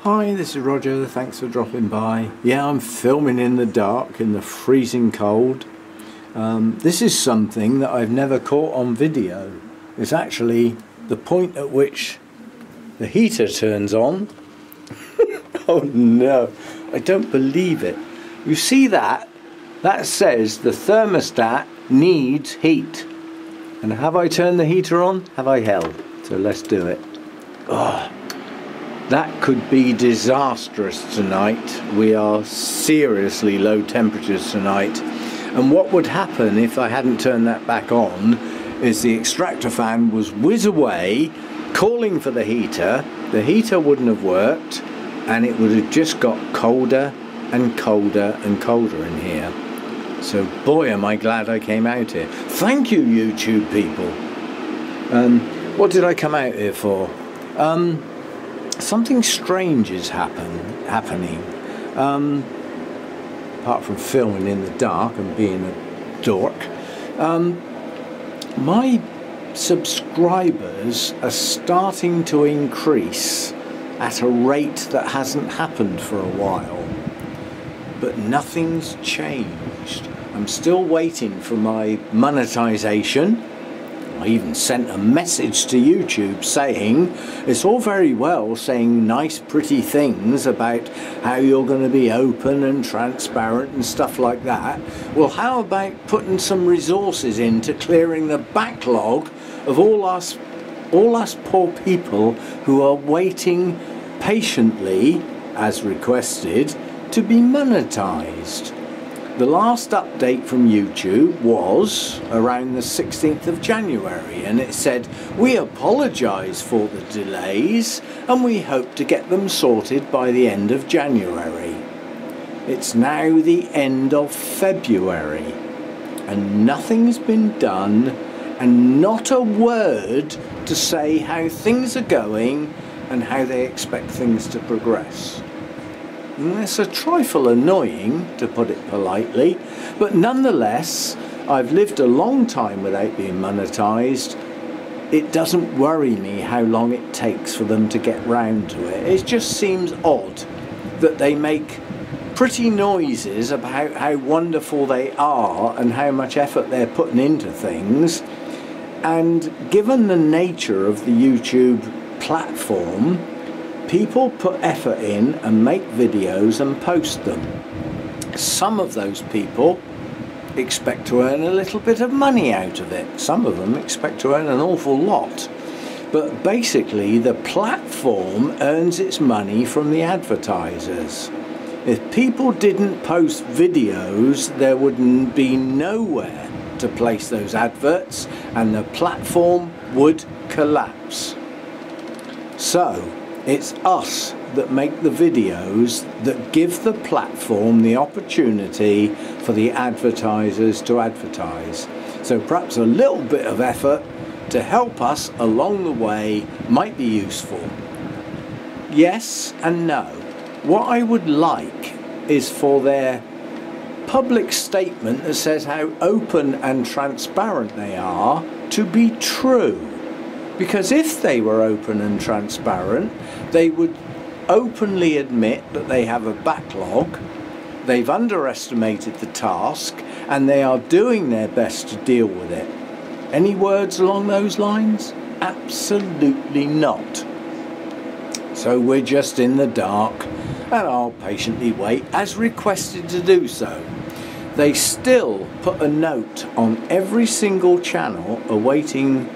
Hi, this is Roger, thanks for dropping by. Yeah, I'm filming in the dark, in the freezing cold. This is something that I've never caught on video. It's actually the point at which the heater turns on. Oh no, I don't believe it. You see that? That says the thermostat needs heat. And have I turned the heater on? Have I held? So let's do it. Oh. That could be disastrous tonight. We are seriously low temperatures tonight. And what would happen if I hadn't turned that back on is the extractor fan was whiz away, calling for the heater wouldn't have worked, and it would have just got colder and colder and colder in here. So boy am I glad I came out here. Thank you, YouTube people. What did I come out here for? Something strange is happening. Apart from filming in the dark and being a dork, my subscribers are starting to increase at a rate that hasn't happened for a while. But nothing's changed. I'm still waiting for my monetization. I even sent a message to YouTube saying it's all very well saying nice pretty things about how you're going to be open and transparent and stuff like that. Well, how about putting some resources into clearing the backlog of all us poor people who are waiting patiently, as requested, to be monetized. The last update from YouTube was around the 16th of January, and it said, "We apologise for the delays and we hope to get them sorted by the end of January." It's now the end of February and nothing's been done, and not a word to say how things are going and how they expect things to progress. And it's a trifle annoying, to put it politely, but nonetheless, I've lived a long time without being monetized. It doesn't worry me how long it takes for them to get round to it. It just seems odd that they make pretty noises about how wonderful they are and how much effort they're putting into things, and given the nature of the YouTube platform, people put effort in and make videos and post them. Some of those people expect to earn a little bit of money out of it. Some of them expect to earn an awful lot. But basically the platform earns its money from the advertisers. If people didn't post videos, there would be nowhere to place those adverts and the platform would collapse. So it's us that make the videos that give the platform the opportunity for the advertisers to advertise. So perhaps a little bit of effort to help us along the way might be useful. Yes and no. What I would like is for their public statement that says how open and transparent they are to be true. Because if they were open and transparent, they would openly admit that they have a backlog, they've underestimated the task, and they are doing their best to deal with it. Any words along those lines? Absolutely not. So we're just in the dark, and I'll patiently wait as requested to do so. They still put a note on every single channel awaiting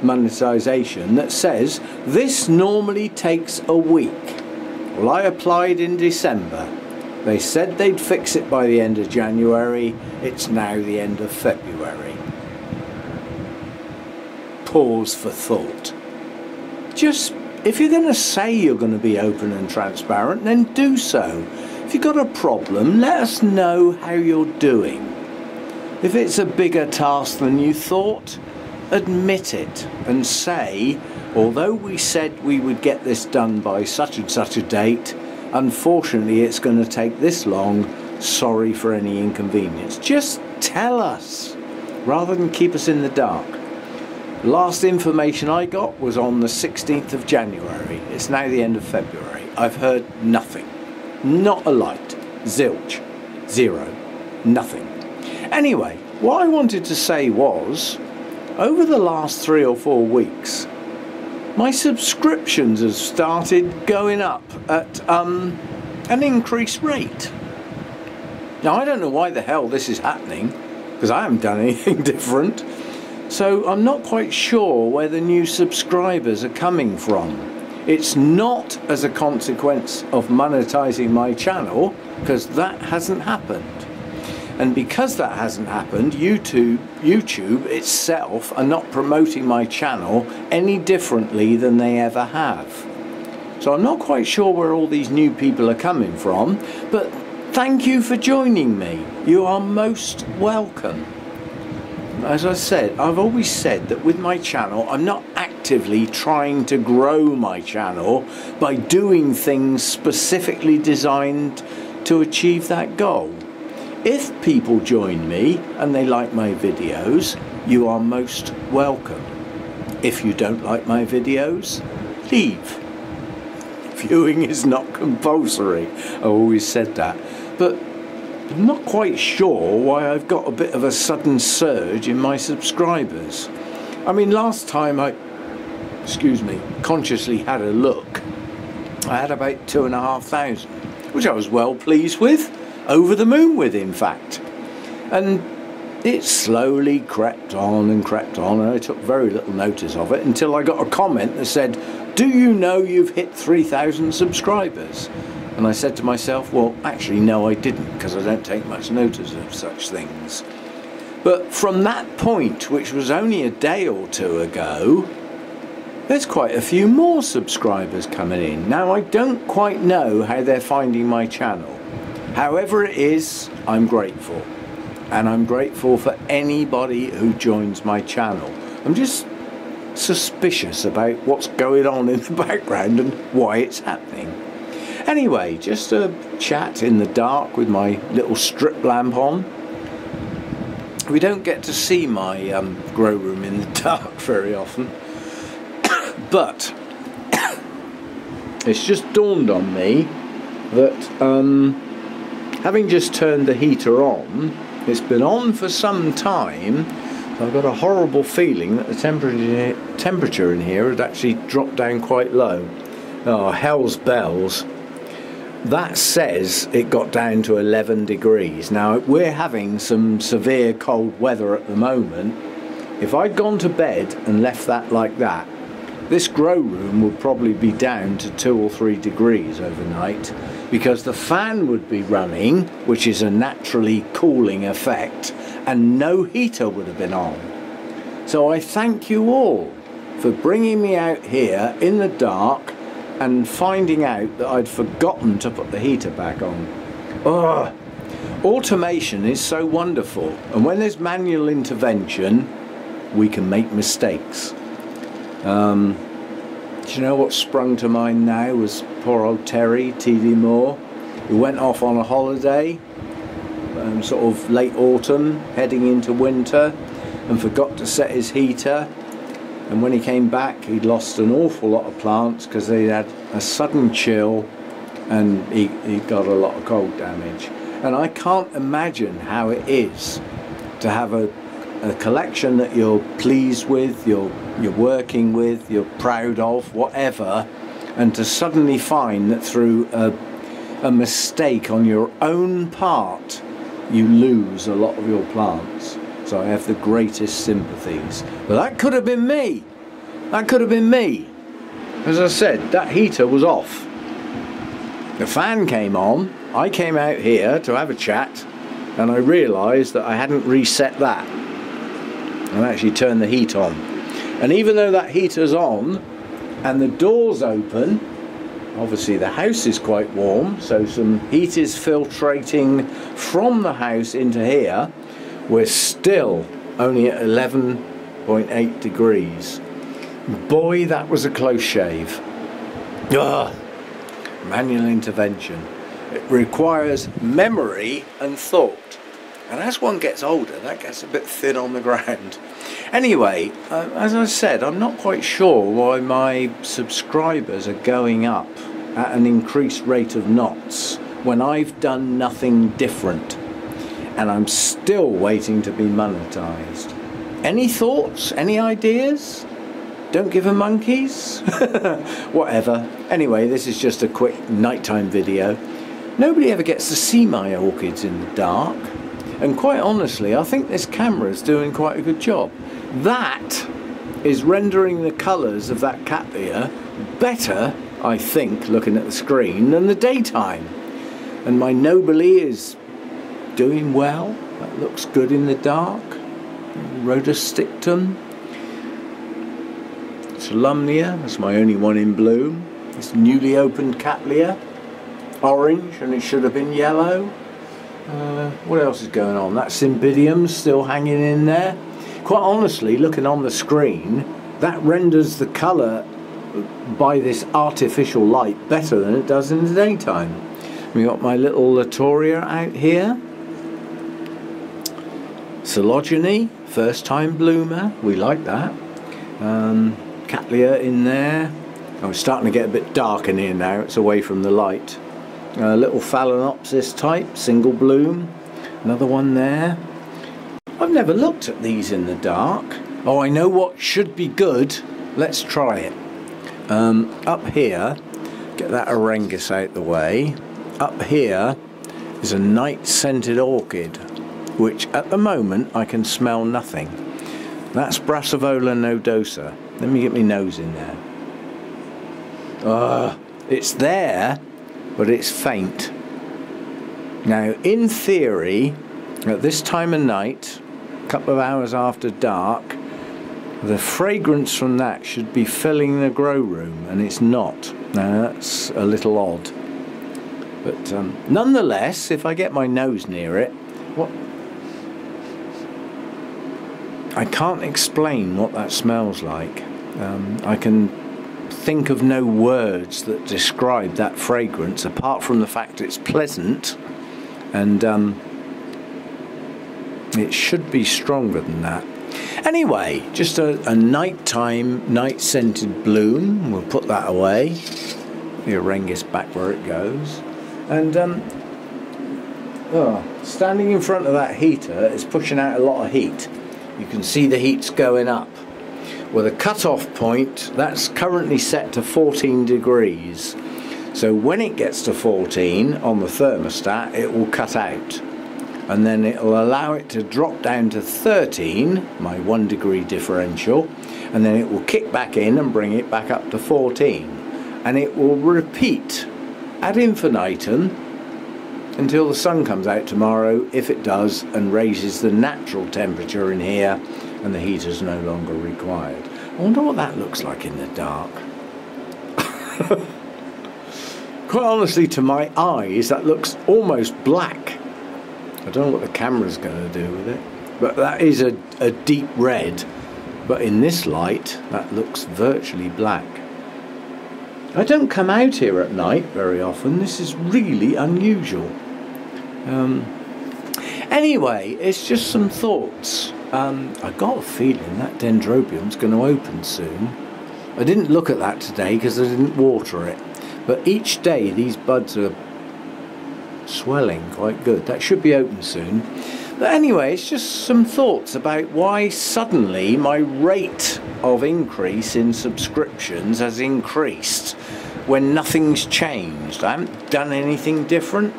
monetization that says this normally takes a week. Well, I applied in December. They said they'd fix it by the end of January. It's now the end of February. Pause for thought. Just, if you're going to say you're going to be open and transparent, then do so. If you've got a problem, let us know how you're doing. If it's a bigger task than you thought, admit it and say, although we said we would get this done by such and such a date, unfortunately it's going to take this long, sorry for any inconvenience. Just tell us rather than keep us in the dark. Last information I got was on the 16th of January. It's now the end of February. I've heard nothing. Not a light. Zilch. Zero. Nothing. Anyway, what I wanted to say was, over the last 3 or 4 weeks, my subscriptions have started going up at an increased rate. Now, I don't know why the hell this is happening, because I haven't done anything different. So I'm not quite sure where the new subscribers are coming from. It's not as a consequence of monetizing my channel, because that hasn't happened. And because that hasn't happened, YouTube itself are not promoting my channel any differently than they ever have. So I'm not quite sure where all these new people are coming from, but thank you for joining me. You are most welcome. As I said, I've always said that with my channel, I'm not actively trying to grow my channel by doing things specifically designed to achieve that goal. If people join me and they like my videos, you are most welcome. If you don't like my videos, leave. Viewing is not compulsory. I always said that. But I'm not quite sure why I've got a bit of a sudden surge in my subscribers. I mean, last time I, consciously had a look, I had about 2,500, which I was well pleased with. Over the moon with, in fact. And it slowly crept on, and I took very little notice of it until I got a comment that said, "Do you know you've hit 3,000 subscribers?" And I said to myself, well, actually, no, I didn't, because I don't take much notice of such things. But from that point, which was only a day or two ago, there's quite a few more subscribers coming in. Now, I don't quite know how they're finding my channel. However it is, I'm grateful. And I'm grateful for anybody who joins my channel. I'm just suspicious about what's going on in the background and why it's happening. Anyway, just a chat in the dark with my little strip lamp on. We don't get to see my grow room in the dark very often. But it's just dawned on me that having just turned the heater on, it's been on for some time. I've got a horrible feeling that the temperature in here had actually dropped down quite low. Oh, hell's bells. That says it got down to 11 degrees. Now, we're having some severe cold weather at the moment. If I'd gone to bed and left that like that, this grow room would probably be down to 2 or 3 degrees overnight, because the fan would be running, which is a naturally cooling effect, and no heater would have been on. So I thank you all for bringing me out here in the dark and finding out that I'd forgotten to put the heater back on. Oh, automation is so wonderful, and when there's manual intervention, we can make mistakes. Do you know what sprung to mind now was poor old Terry, T.D. Moore, who went off on a holiday, sort of late autumn, heading into winter, and forgot to set his heater. And when he came back, he'd lost an awful lot of plants because they had a sudden chill, and he got a lot of cold damage. And I can't imagine how it is to have a collection that you're pleased with, you're working with, you're proud of, whatever, and to suddenly find that through a mistake on your own part, you lose a lot of your plants. So I have the greatest sympathies. But that could have been me. That could have been me. As I said, that heater was off. The fan came on. I came out here to have a chat, and I realised that I hadn't reset that and actually turned the heat on. And even though that heater's on and the door's open, obviously the house is quite warm, so some heat is filtrating from the house into here, we're still only at 11.8 degrees. Boy, that was a close shave. Ugh. Manual intervention. It requires memory and thought. And as one gets older, that gets a bit thin on the ground. Anyway, as I said, I'm not quite sure why my subscribers are going up at an increased rate of knots when I've done nothing different. And I'm still waiting to be monetized. Any thoughts? Any ideas? Don't give a monkeys? Whatever. Anyway, this is just a quick nighttime video. Nobody ever gets to see my orchids in the dark. And quite honestly, I think this camera is doing quite a good job. That is rendering the colours of that cattleya better, I think, looking at the screen, than the daytime. And my nobile is doing well. That looks good in the dark. Rhodostictum. Solumnia, that's my only one in bloom. This newly opened cattleya. Orange, and it should have been yellow. What else is going on? That Cymbidium's still hanging in there. Quite honestly, looking on the screen, that renders the colour by this artificial light better than it does in the daytime. We got my little Latoria out here. Coelogeny, first time bloomer, we like that. Cattleya in there. Oh, it's starting to get a bit dark in here now, it's away from the light. A little Phalaenopsis type, single bloom. Another one there. I've never looked at these in the dark. Oh, I know what should be good. Let's try it. Up here, get that Orangus out the way. Up here is a night scented orchid, which at the moment I can smell nothing. That's Brassivola nodosa. Let me get my nose in there. It's there, but it's faint. Now, in theory, at this time of night, a couple of hours after dark, the fragrance from that should be filling the grow room, and it's not. Now, that's a little odd. But nonetheless, if I get my nose near it, I can't explain what that smells like. I can think of no words that describe that fragrance apart from the fact it's pleasant, and it should be stronger than that. Anyway, just a nighttime, night scented bloom. We'll put that away. The Orangus back where it goes. And standing in front of that heater is pushing out a lot of heat. You can see the heat's going up. With a cut-off point, that's currently set to 14 degrees. So when it gets to 14 on the thermostat, it will cut out. And then it will allow it to drop down to 13, my 1 degree differential, and then it will kick back in and bring it back up to 14. And it will repeat ad infinitum until the sun comes out tomorrow, if it does, and raises the natural temperature in here, and the heater's no longer required. I wonder what that looks like in the dark. Quite honestly, to my eyes, that looks almost black. I don't know what the camera's going to do with it, but that is a deep red, but in this light that looks virtually black. I don't come out here at night very often. This is really unusual. Anyway, it's just some thoughts. I got a feeling that Dendrobium's going to open soon. I didn't look at that today because I didn't water it, but each day these buds are swelling quite good. That should be open soon. But anyway, it's just some thoughts about why suddenly my rate of increase in subscriptions has increased when nothing's changed. I haven't done anything different.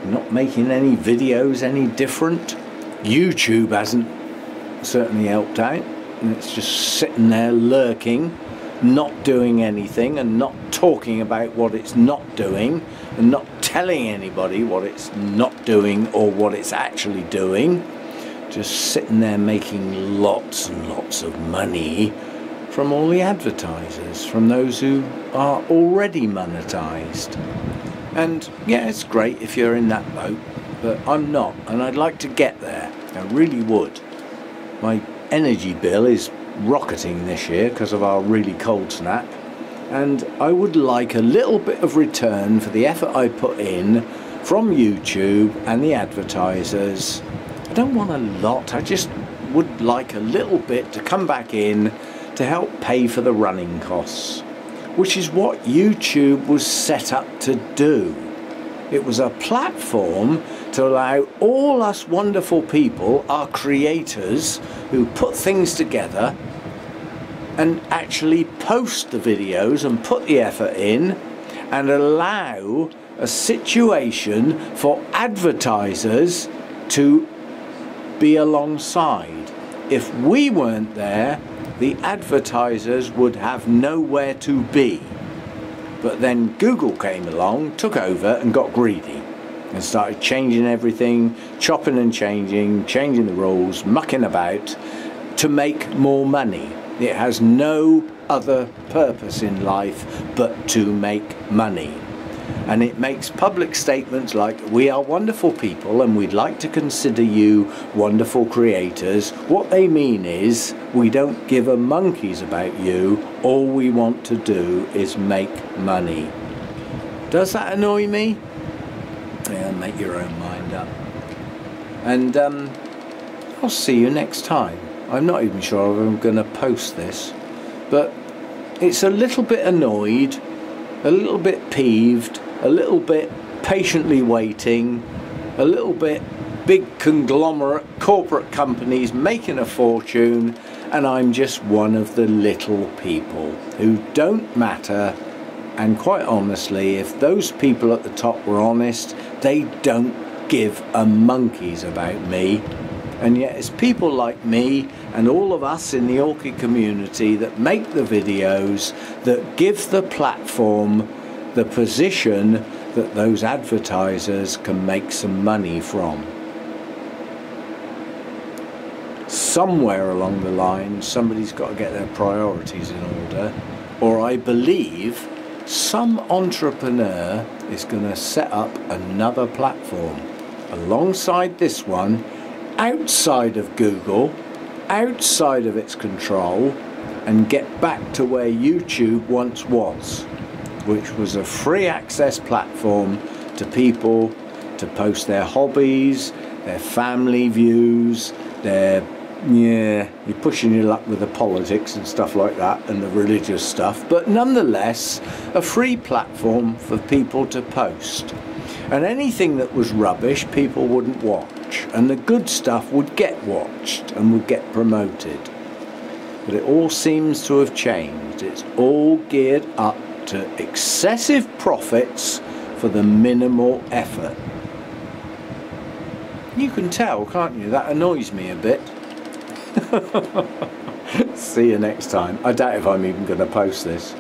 I'm not making any videos any different. YouTube hasn't certainly helped out. And it's just sitting there lurking, not doing anything, and not talking about what it's not doing, and not telling anybody what it's not doing or what it's actually doing. Just sitting there making lots and lots of money from all the advertisers, from those who are already monetized. And yeah, it's great if you're in that boat, but I'm not, and I'd like to get there. I really would. My energy bill is rocketing this year because of our really cold snap, and I would like a little bit of return for the effort I put in from YouTube and the advertisers. I don't want a lot, I just would like a little bit to come back in to help pay for the running costs, which is what YouTube was set up to do. It was a platform to allow all us wonderful people, our creators, who put things together and actually post the videos and put the effort in, and allow a situation for advertisers to be alongside. If we weren't there, the advertisers would have nowhere to be. But then Google came along, took over and got greedy and started changing everything, chopping and changing the rules, mucking about to make more money. It has no other purpose in life but to make money. And it makes public statements like, we are wonderful people and we'd like to consider you wonderful creators. What they mean is, we don't give a monkey's about you, all we want to do is make money. Does that annoy me? Yeah, make your own mind up. And I'll see you next time. I'm not even sure if I'm going to post this, but it's a little bit annoyed, a little bit peeved, a little bit patiently waiting, a little bit big conglomerate corporate companies making a fortune, and I'm just one of the little people who don't matter. And quite honestly, if those people at the top were honest, they don't give a monkey's about me. And yet it's people like me and all of us in the orchid community that make the videos, that give the platform the position that those advertisers can make some money from. Somewhere along the line, somebody's got to get their priorities in order, or I believe some entrepreneur is going to set up another platform alongside this one, outside of Google, outside of its control, and get back to where YouTube once was, which was a free access platform to people to post their hobbies, their family views, their, yeah, you're pushing your luck with the politics and stuff like that and the religious stuff, but nonetheless a free platform for people to post. And anything that was rubbish people wouldn't watch, and the good stuff would get watched and would get promoted. But it all seems to have changed. It's all geared up to excessive profits for the minimal effort. You can tell, can't you? That annoys me a bit. See you next time. I doubt if I'm even going to post this.